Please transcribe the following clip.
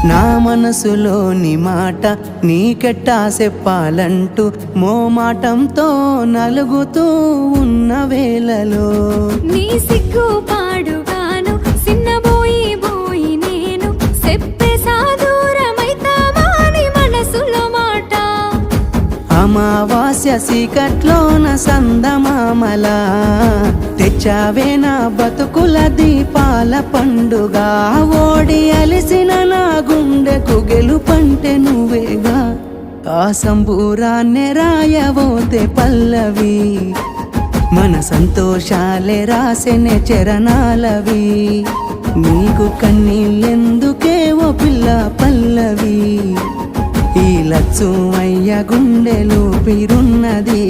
నా మనసులోని మాట నీకెట్టా చెప్పాలంటూ మోమాటంతో నలుగుతూ ఉన్న వేళలో నీ సిగ్గు పాడుగాను సిన్నబోయి బోయి నేను చెప్పేసా దూరమైతామాని మనసులో మాట అమావాస్య సీకట్లోన సందమామల తెచ్చావే నా బతుకుల దీపాల పండుగ ఓడి అలిసిన నా గుండెకు గెలుపంటే నువ్వేగా ఆ సంబూరాన్నే రాయవోతే పల్లవి మన సంతోషాలే రాసెనే చరణాలవి నీకు కన్నీళ్ళెందుకే ఓ పిల్ల పల్లవి ఈ లచ్చు అయ్య గుండెలు పిరున్నది